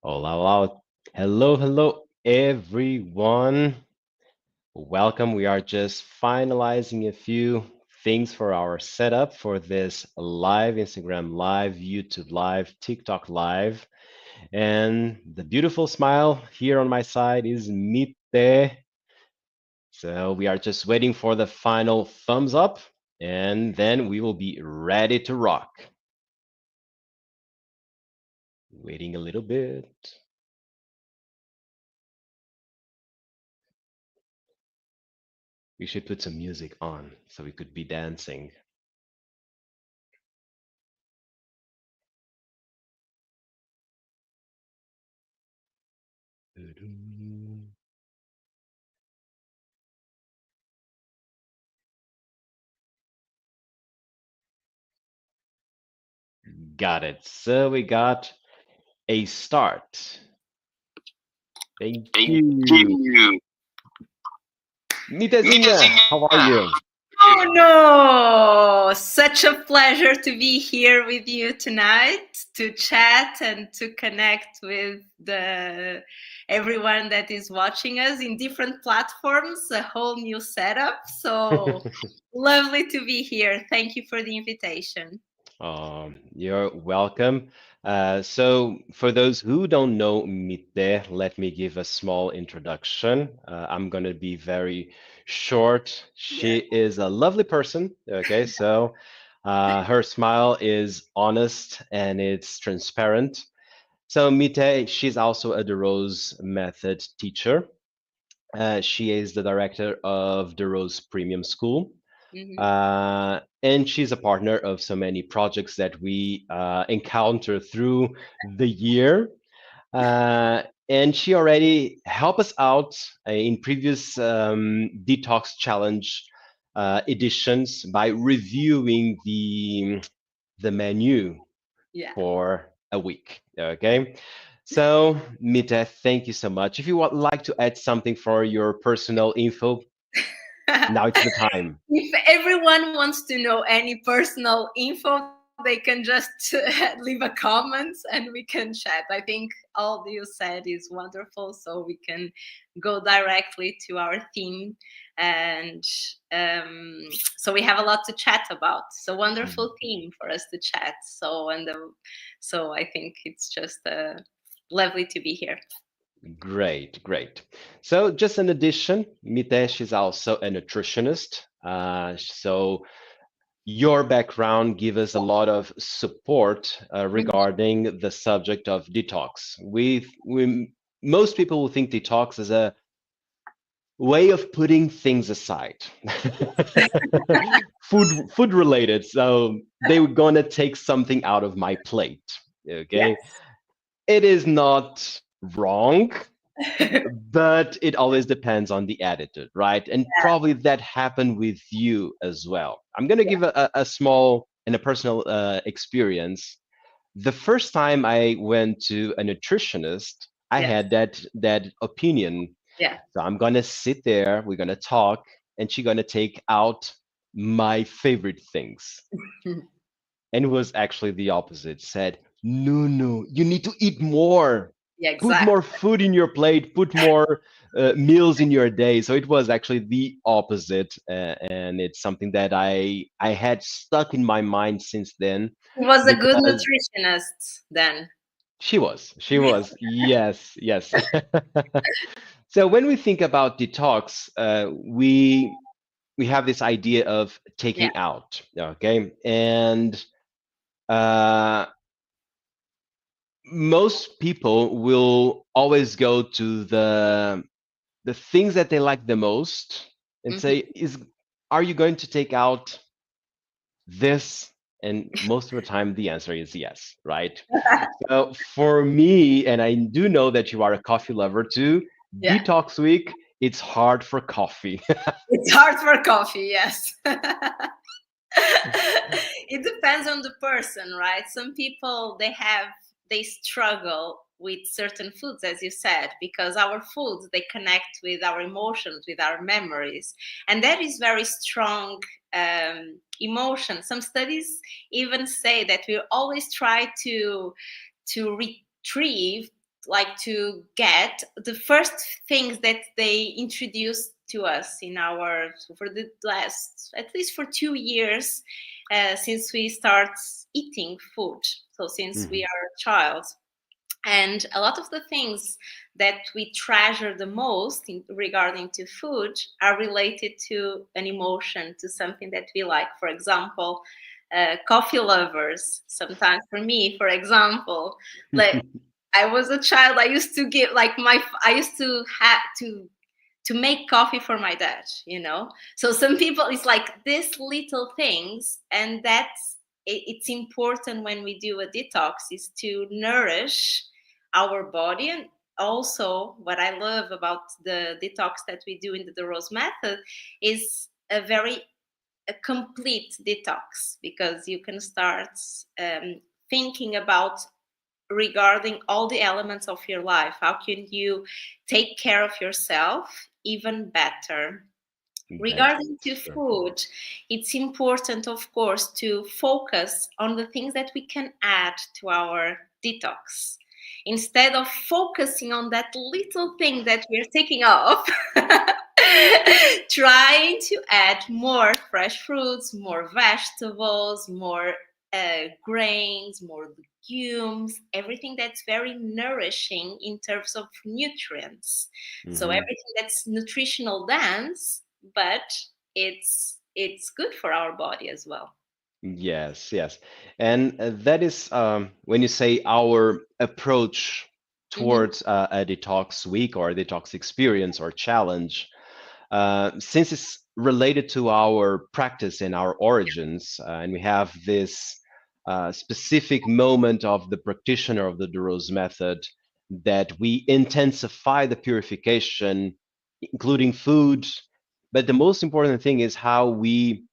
Hola, hola. Hello, hello, everyone. Welcome. We are just finalizing a few things for our setup for this live Instagram live, YouTube live, TikTok live. And the beautiful smile here on my side is Mite. So we are just waiting for the final thumbs up, and then we will be ready to rock. Waiting a little bit. We should put some music on so we could be dancing. Got it. So we got a start. Thank Thank you. you. Mitezinha, how are you? Oh no! Such a pleasure to be here with you tonight to chat and to connect with the everyone that is watching us in different platforms, a whole new setup. So lovely to be here. Thank you for the invitation. You're welcome. So, for those who don't know Mite, let me give a small introduction. I'm going to be very short. She Yeah. is a lovely person. Okay, so her smile is honest and it's transparent. So, Mite, she's also a DeRose method teacher. She is the director of DeRose Premium School. Mhm. And she's a partner of so many projects that we encounter through the year. And she already helped us out in previous Detox Challenge editions by reviewing the menu Yeah. for a week. Okay. So, Mita, thank you so much. If you would like to add something for your personal info, now it's the time. If everyone wants to know any personal info, they can just leave a comment and we can chat. I think all you said is wonderful, so we can go directly to our theme. And so we have a lot to chat about. So wonderful theme for us to chat. So I think it's just lovely to be here. Great, great. So, just an addition, Mitesh is also a nutritionist. So, your background give us a lot of support regarding the subject of detox. We most people will think detox is a way of putting things aside, food related. So they were gonna take something out of my plate. Okay, Yes. it is not wrong, but it always depends on the attitude, right? And probably that happened with you as well. I'm going to give a small and a personal experience. The first time I went to a nutritionist, I Yes. had that opinion. Yeah. So I'm going to sit there, we're going to talk, and she's going to take out my favorite things. And it was actually the opposite. Said, no, no, you need to eat more. Yeah, Put exactly. more food in your plate. Put more meals in your day. So it was actually the opposite, and it's something that I had stuck in my mind since then, He was a good because nutritionist then. she was, yes, yes. So when we think about detox, we we have this idea of Yeah. taking out, okay, and uh, most people will always go to the things that they like the most and say, Hmm. is are you going to take out this? And most of the time the answer is yes, right? So for me, and I do know that you are a coffee lover too, Yeah. detox week, it's hard for coffee. It's hard for coffee, yes. It depends on the person, right? Some people they struggle with certain foods, as you said, because our foods they connect with our emotions, with our memories, and that is very strong emotion. Some studies even say that we always try to retrieve, like to get the first things that they introduced to us in our, for the last at least for 2 years, since we start eating food, so since we Mhm. are a child. And a lot of the things that we treasure the most regarding to food are related to an emotion, to something that we like. For example, coffee lovers, sometimes for me, for example, like I was a child, I used to give like I used to have to make coffee for my dad, you know. So some people, it's like these little things, and it's important when we do a detox is to nourish our body. And also what I love about the detox that we do in the Rose method is a complete detox, because you can start thinking about regarding all the elements of your life. How can you take care of yourself even better? Regarding to That's true. food, it's important, of course, to focus on the things that we can add to our detox. Instead of focusing on that little thing that we're taking off, trying to add more fresh fruits, more vegetables, more grains, more legumes, everything that's very nourishing in terms of nutrients. So Hmm. everything that's nutritional dense, but it's good for our body as well. Yes, yes. And that is when you say our approach Hmm. towards a detox week or a detox experience or challenge, since it's related to our practice and our origins, and we have this specific moment of the practitioner of the Duros method that we intensify the purification, including food. But the most important thing is how we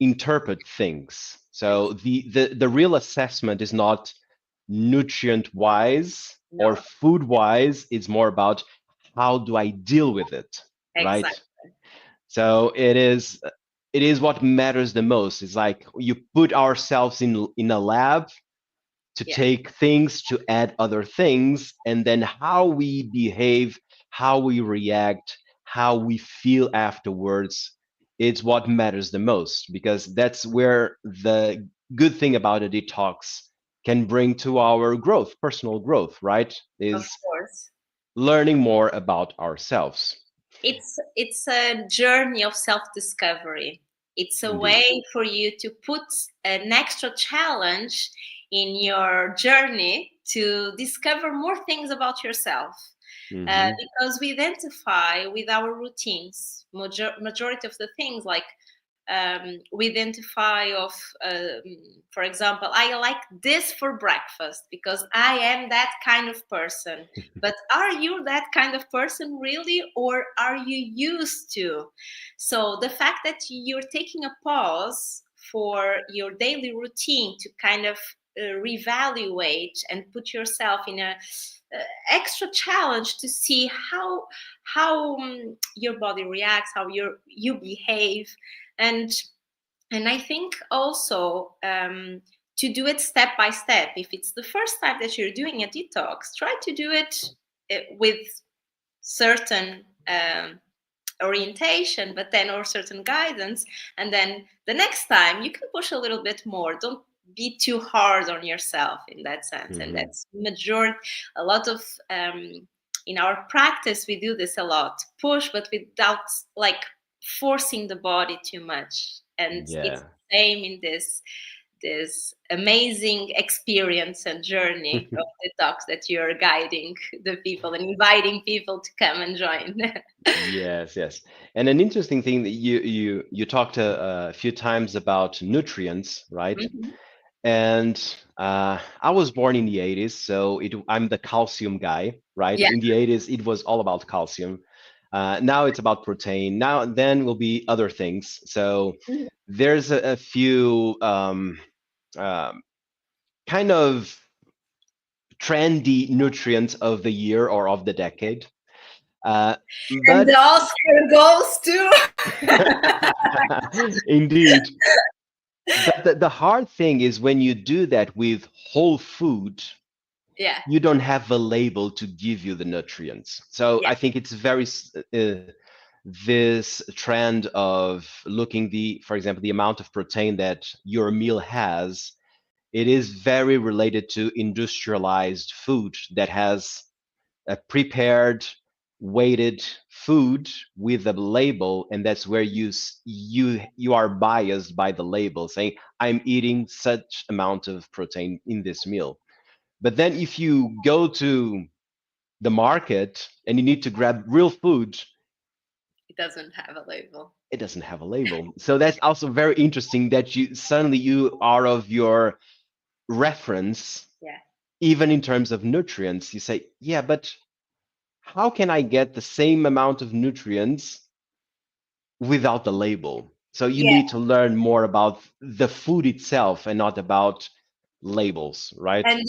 interpret things. So the real assessment is not nutrient wise or No, food wise. It's more about how do I deal with it, right? exactly. So it is what matters the most. It's like you put ourselves in a lab to Yeah, take things to add other things, and then how we behave, how we react, how we feel afterwards, it's what matters the most, because that's where the good thing about a detox can bring to our growth, personal growth, right, of is course. learning more about ourselves. It's a journey of self-discovery. It's a Indeed. way for you to put an extra challenge in your journey to discover more things about yourself. Hmm. Because we identify with our routines, majority of the things, like we identify of, for example, I like this for breakfast because I am that kind of person. But are you that kind of person really, or are you used to? So the fact that you're taking a pause for your daily routine to kind of reevaluate and put yourself in a extra challenge to see how your body reacts, how you behave. And and I think also, to do it step by step. If it's the first time that you're doing a detox, try to do it with certain orientation, but then or certain guidance. And then the next time you can push a little bit more. Don't be too hard on yourself in that sense. And Hmm. that's majority, a lot of, in our practice we do this a lot, push, but without like forcing the body too much. And it's Yeah. the same in this amazing experience and journey of detox that you're guiding the people and inviting people to come and join. Yes, yes. And an interesting thing that you talked a few times about nutrients, right? Mhm. And I was born in the 80s, so I'm the calcium guy, right? Yeah. In the 80s, it was all about calcium. Now it's about protein. Now and then will be other things. So Mhm. there's a few um, kind of trendy nutrients of the year or of the decade. Uh, And the but Oscar goes to indeed, but the hard thing is when you do that with whole food, yeah, you don't have a label to give you the nutrients. So yeah, I think it's very this trend of looking for example, the amount of protein that your meal has. It is very related to industrialized food that has a prepared, weighted food with a label, and that's where you are biased by the label, saying I'm eating such amount of protein in this meal. But then if you go to the market and you need to grab real food, it doesn't have a label. it doesn't have a label. So that's also very interesting that you suddenly you are of your reference, Yeah. even in terms of nutrients. You say, yeah, but how can I get the same amount of nutrients without the label? So you Yeah. need to learn more about the food itself and not about labels, right? And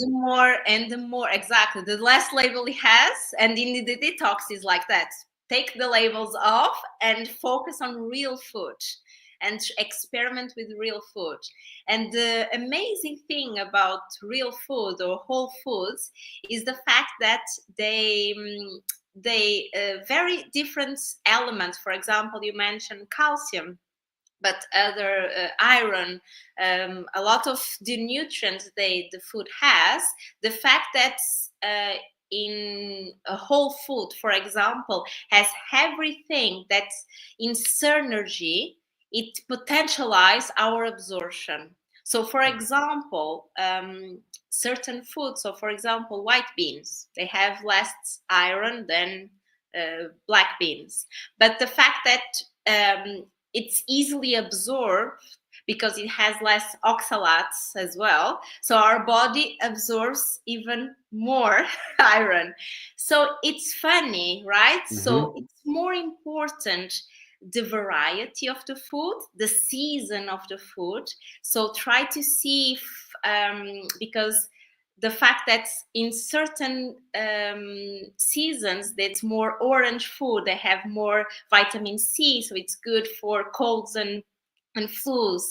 the more exactly, the less label it has, and in the detox is like that. Take the labels off and focus on real food and experiment with real food. And the amazing thing about real food or whole foods is the fact that they very different elements. For example, you mentioned calcium, but other iron, a lot of the nutrients the food has. The fact that in a whole food, for example, has everything that's in synergy, it potentialize our absorption. So, for example, certain foods, so for example, white beans, they have less iron than black beans. But the fact that it's easily absorbed because it has less oxalates as well. So our body absorbs even more iron. So it's funny, right? So Hmm. it's more important the variety of the food, the season of the food. So try to see if, because the fact that in certain seasons that's more orange food, they have more vitamin C, so it's good for colds and flus,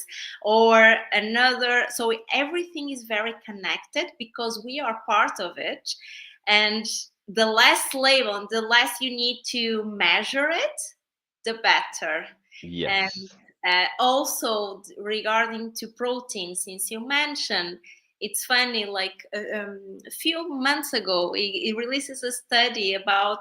or another. So everything is very connected because we are part of it. And the less label and the less you need to measure it, the better. And Yes. also regarding to protein, since you mentioned, it's funny, like a few months ago it releases a study about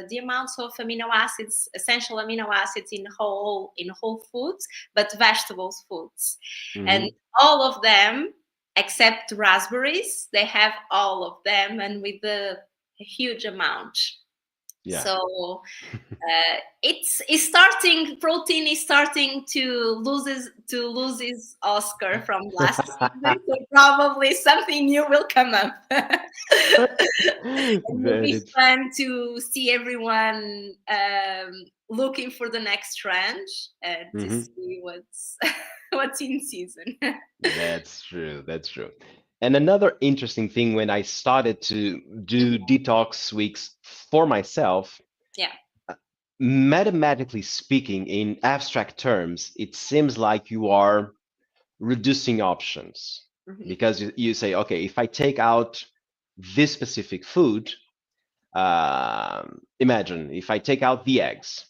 the amounts of amino acids, essential amino acids in whole foods, but vegetables foods. And Hmm. all of them except raspberries, they have all of them, and with a huge amount. Yeah. So it's starting. Protein is starting to lose his Oscar from last season. So probably something new will come up. It will That be is fun to see everyone looking for the next trend and to hmm see what's what's in season. that's true. That's true. And another interesting thing when I started to do detox weeks for myself, Yeah. mathematically speaking, in abstract terms, it seems like you are reducing options Mhm. because you say, okay, if I take out this specific food, imagine if I take out the eggs,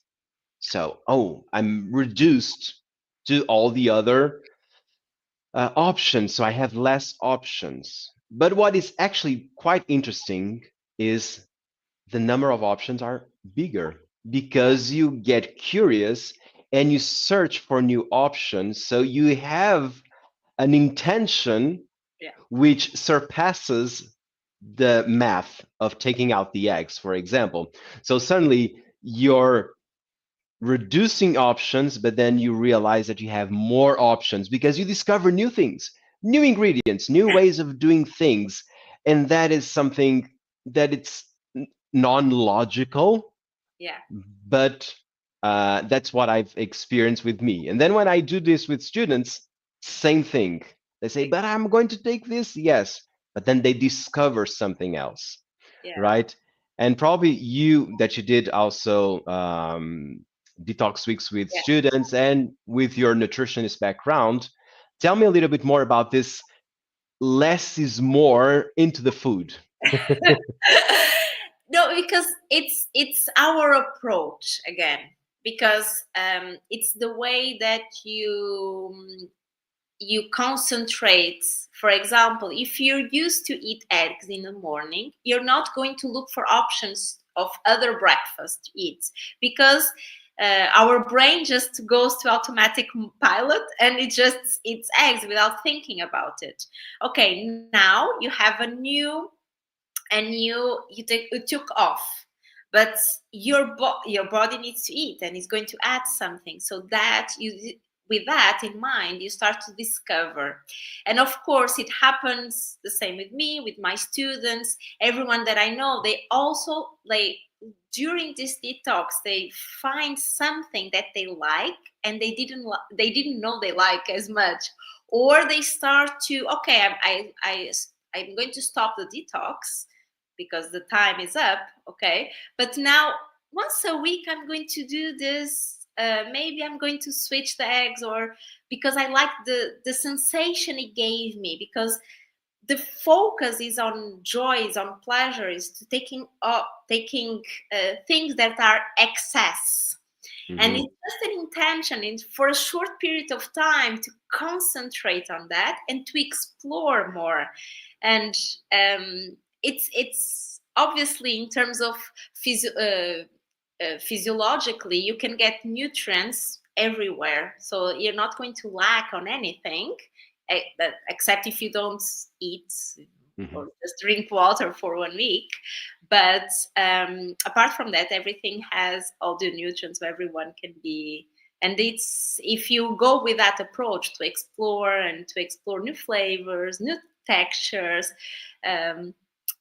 so oh, I'm reduced to all the other options, so I have less options. But what is actually quite interesting is the number of options are bigger Yeah. because you get curious and you search for new options. So you have an intention Yeah. which surpasses the math of taking out the eggs, for example. So suddenly you're reducing options, but then you realize that you have more options because you discover new things, new ingredients, new ways of doing things. And that is something that it's non-logical, Yeah. but that's what I've experienced with me. And then when I do this with students, same thing. They say, Ex- but I'm going to take this, yes, but then they discover something else, Yeah. right? And probably you that you did also detox weeks with Yeah. students and with your nutritionist background. Tell me a little bit more about this less is more into the food. No, because it's our approach again. Because it's the way that you concentrate. For example, if you're used to eat eggs in the morning, you're not going to look for options of other breakfast eats, because our brain just goes to automatic pilot and it just eats eggs without thinking about it. Okay, now you have a new, and you took off, but your body needs to eat and it's going to add something, so that you, with that in mind, you start to discover. And of course it happens the same with me, with my students, everyone that I know. They also, like, during this detox, they find something that they like and they didn't know they like as much, or they start to, okay, I'm going to stop the detox because the time is up. Okay, but now once a week I'm going to do this. Maybe I'm going to switch the eggs, or because I like the sensation it gave me, because the focus is on joy, is on pleasure, is to taking things that are excess. And Hmm. it's just an intention for a short period of time to concentrate on that and to explore more. And it's obviously, in terms of physiologically, you can get nutrients everywhere, so you're not going to lack on anything, except if you don't eat Hmm. or just drink water for 1 week. But apart from that, everything has all the nutrients, so everyone can be. And it's, if you go with that approach to explore and to explore new flavors, new textures, um,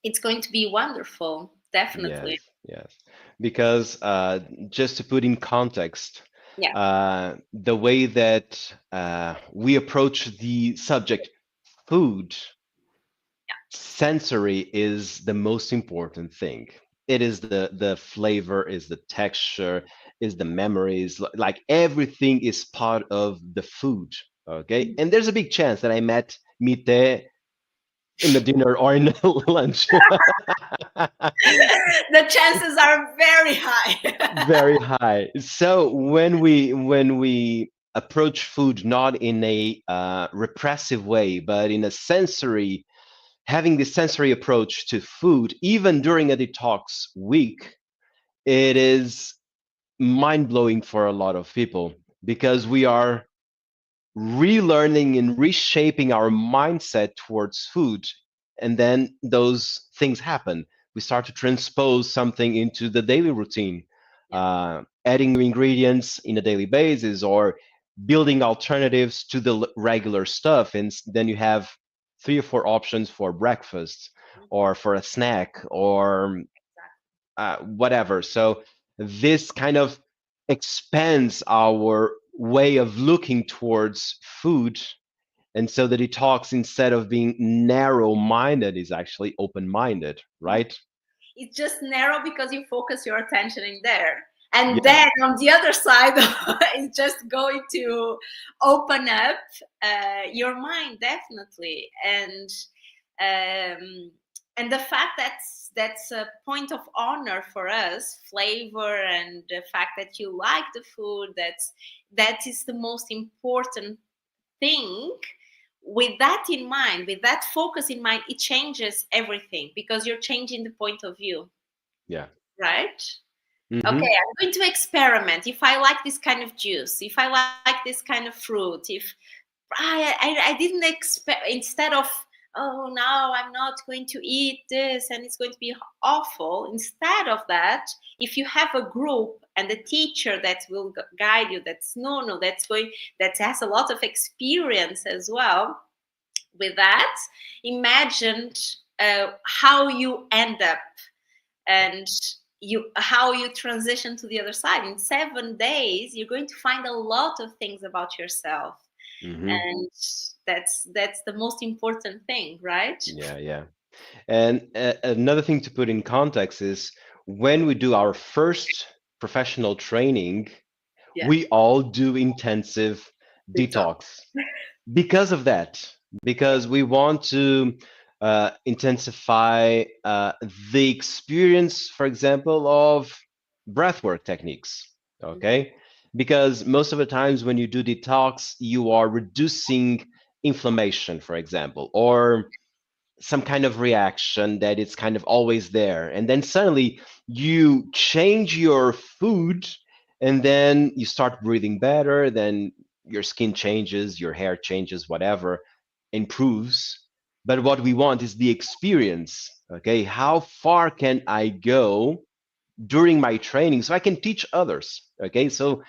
it's going to be wonderful, Yes, definitely. yes. Because just to put in context, Yeah. the way that we approach the subject, food, sensory is the most important thing. It is the flavor, is the texture, is the memories. Like everything is part of the food. Okay, and there's a big chance that I met Mite in the dinner or in the lunch. The chances are very high. Very high. So when we approach food not in a repressive way, but in a sensory, having this sensory approach to food, even during a detox week, it is mind blowing for a lot of people because we are relearning and reshaping our mindset towards food. And then those things happen. We start to transpose something into the daily routine, Yeah. adding new ingredients in a daily basis or building alternatives to the regular stuff. And then you have three or four options for breakfast Mhm. or for a snack or whatever. So this kind of expands our way of looking towards food. And so the detox, instead of being narrow minded, is actually open minded, right? It's just narrow because you focus your attention in there. And Yes. then on the other side, it's just going to open up your mind, definitely. Um, and the fact that's a point of honor for us, flavor, and the fact that you like the food, that is the most important thing. With that in mind, with that focus in mind, it changes everything, because you're changing the point of view, Yeah. right? Okay, Mm-hmm. I'm going to experiment. If I like this kind of juice, if I like this kind of fruit, if I didn't expect, instead of, oh, now I'm not going to eat this and it's going to be awful. Instead of that, if you have a group and a teacher that will guide you, that's no, that has a lot of experience as well with that, imagine how you end up, and you how you transition to the other side. In 7 days you're going to find a lot of things about yourself, Mm-hmm. and that's the most important thing, right? Yeah, yeah. And another thing to put in context is when we do our first professional training, Yeah, we all do intensive detox. detox because of that, because we want to intensify the experience, for example, of breathwork techniques. Okay, because most of the times when you do detox, you are reducing inflammation, for example, or some kind of reaction that it's kind of always there. And then suddenly you change your food and then you start breathing better. Then your skin changes, your hair changes, whatever improves. But what we want is the experience. Okay. How far can I go during my training so I can teach others? Okay. So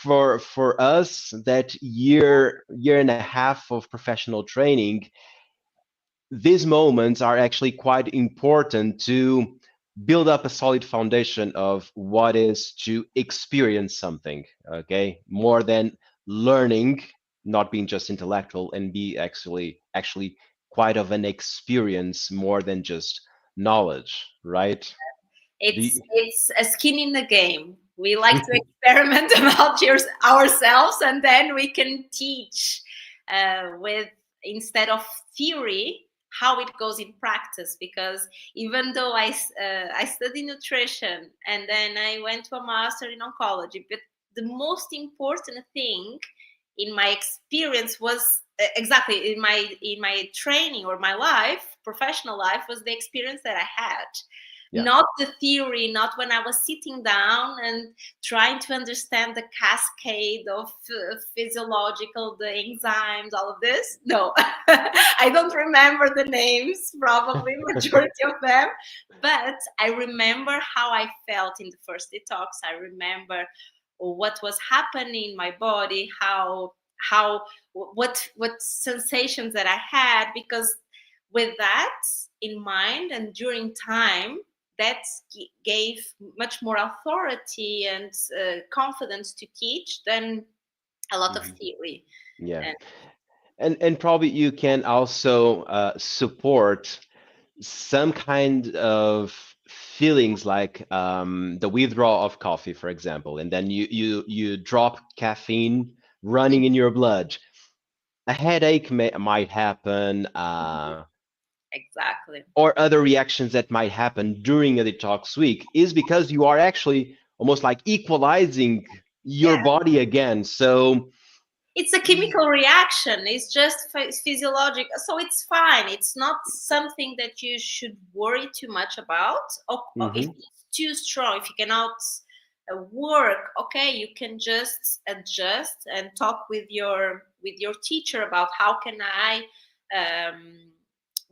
for us, that year and a half of professional training, these moments are actually quite important to build up a solid foundation of what is to experience something, okay, more than learning, not being just intellectual, and be actually quite of an experience more than just knowledge, right? Do you, It's a skin in the game. We like to experiment about ourselves, and then we can teach with, instead of theory, how it goes in practice. Because even though I study nutrition and then I went to a master in oncology, but the most important thing in my experience was exactly in my training or my life, professional life, was the experience that I had, yeah, not the theory, not when I was sitting down and trying to understand the cascade of physiological, the enzymes, all of this. No, I don't remember the names, probably majority of them, but I remember how I felt in the first detox. I remember what was happening in my body, how what sensations that I had, because with that in mind and during time, that gave much more authority and confidence to teach than a lot of mhm, theory. yeah. And And probably you can also support some kind of feelings like the withdrawal of coffee, for example, and then you drop caffeine running in your blood. A headache might happen, exactly. or other reactions that might happen during a detox week is because you are actually almost like equalizing your Yeah, body again. So, it's a chemical reaction. It's just physiological, so it's fine. It's not something that you should worry too much about. Or if mhm, it's too strong, if you cannot work, okay, you can just adjust and talk with your teacher about how can I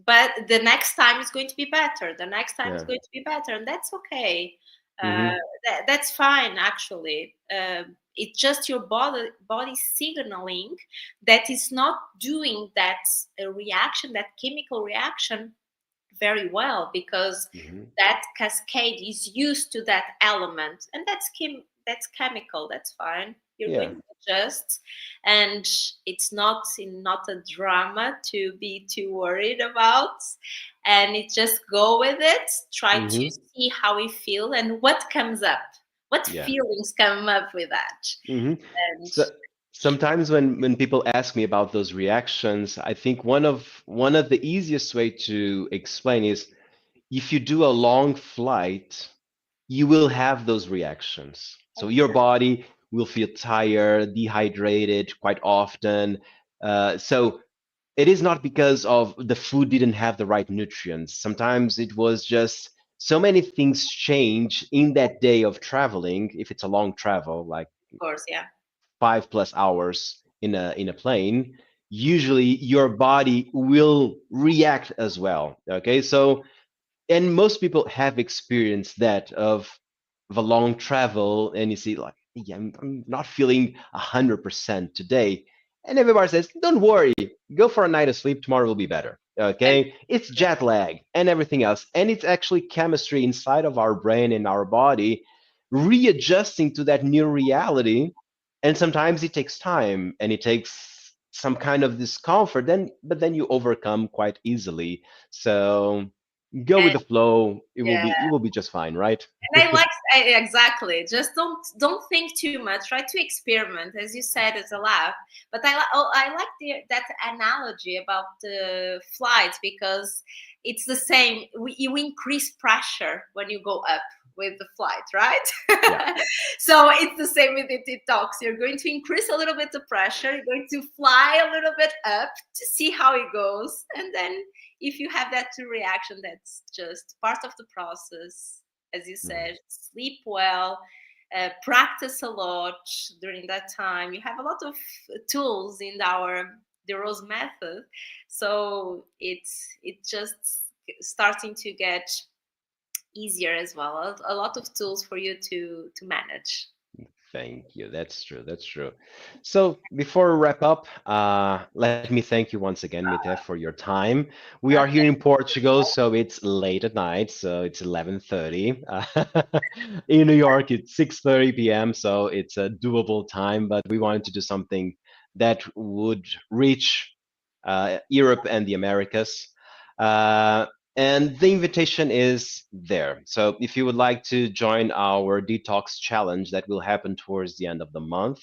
but the next time is going to be better, the next time is yeah, going to be better, and that's okay. uh, mhm, that's fine, actually. It's just your body signaling that is not doing that reaction, that chemical reaction, very well, because mhm, that cascade is used to that element, and that's chemical. That's fine. You're going yeah, to adjust, and it's not a drama to be too worried about. And it just go with it. Try to mhm, see how we feel and what comes up, what yeah. feelings come up with that. Hmm. And So sometimes when people ask me about those reactions, I think one of the easiest way to explain is if you do a long flight, you will have those reactions. So your body will feel tired, dehydrated quite often. So it is not because of the food didn't have the right nutrients. Sometimes it was just so many things change in that day of traveling. If it's a long travel, like Of course, yeah. 5+ hours in a plane, usually your body will react as well. Okay, so and most people have experienced that of a long travel, and you see like, yeah, I'm not feeling 100% today, and everybody says, don't worry, go for a night of sleep, tomorrow will be better. And Okay, it's yeah, jet lag and everything else, and it's actually chemistry inside of our brain and our body readjusting to that new reality. And sometimes it takes time and it takes some kind of discomfort, then but then you overcome quite easily. So go with and the flow. yeah. It will be just fine, right? And exactly. Just don't think too much. Try to experiment, as you said, it's a laugh. But I like that analogy about the flights, because it's the same. You increase pressure when you go up with the flight, right? Yeah. So it's the same with the detox. You're going to increase a little bit the pressure. You're going to fly a little bit up to see how it goes, and then if you have that reaction, that's just part of the process. As you Mhm. said, sleep well, practice a lot during that time. You have a lot of tools in the Rose method, so it's just starting to get easier as well. A lot of tools for you to manage. Thank you. That's true. That's true. So before we wrap up, let me thank you once again, Mite, for your time. We are here in Portugal, so it's late at night, so it's 11:30. In New York, it's 6:30 p.m., so it's a doable time. But we wanted to do something that would reach Europe and the Americas. Uh, and the invitation is there. So if you would like to join our detox challenge that will happen towards the end of the month,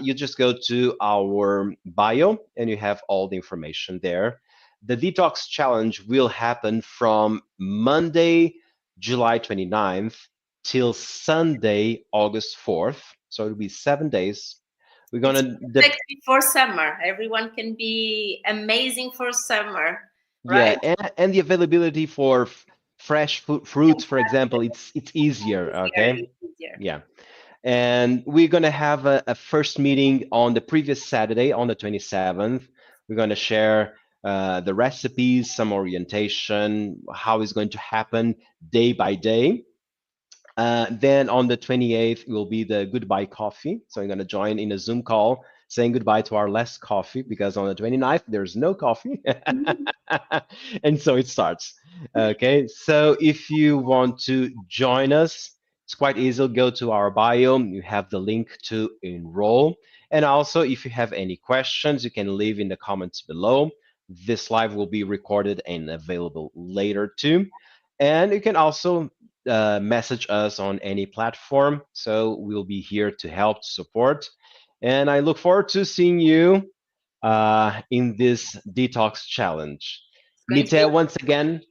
you just go to our bio and you have all the information there. The detox challenge will happen from Monday, July 29th till Sunday, August 4th. So it'll be 7 days. We're It's gonna perfect before summer. Everyone can be amazing for summer, Yeah, right? and the availability for fresh fruits, for example, it's easier. Easier, Okay, easier. yeah, and we're gonna have a first meeting on the previous Saturday, on the 27th. We're gonna share the recipes, some orientation, how it's going to happen day by day. Then on the 28th will be the goodbye coffee. So I'm going to join in a Zoom call saying goodbye to our last coffee because on the 29th there's no coffee. And so it starts. Okay. So if you want to join us, it's quite easy. Go to our bio. You have the link to enroll. And also, if you have any questions, you can leave in the comments below. This live will be recorded and available later too. And you can also message us on any platform. So we'll be here to help, to support. And I look forward to seeing you in this detox challenge. It's going to be. Mite, once again,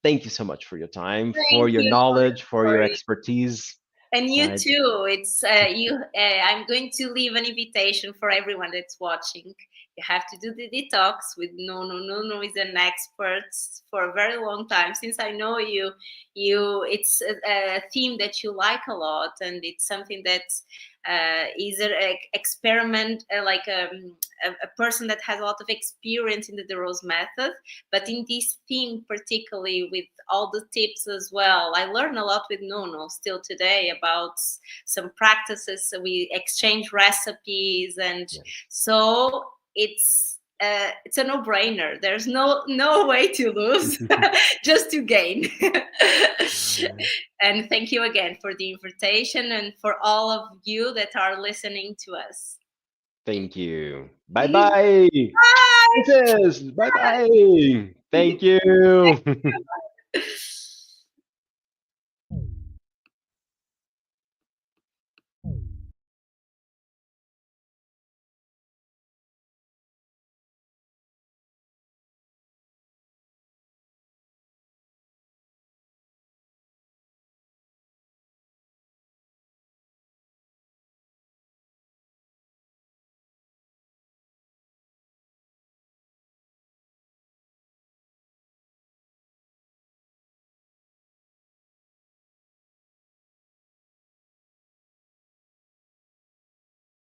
thank you so much for your time, for Thank your you knowledge, for for your your. expertise. And you Uh, too. It's you. I'm going to leave an invitation for everyone that's watching. You have to do the detox with no, no, no, no. Is an expert for a very long time. Since I know you, it's a theme that you like a lot, and it's something that is an experiment, like a person that has a lot of experience in the DeRose method. But in this theme, particularly with all the tips as well, I learn a lot with Nuno still today about some practices. We exchange recipes, and yeah. so it's a no-brainer. There's no way to lose, just to gain. And thank you again for the invitation and for all of you that are listening to us. Thank you. Bye bye. Bye. Princess, bye bye. Thank you.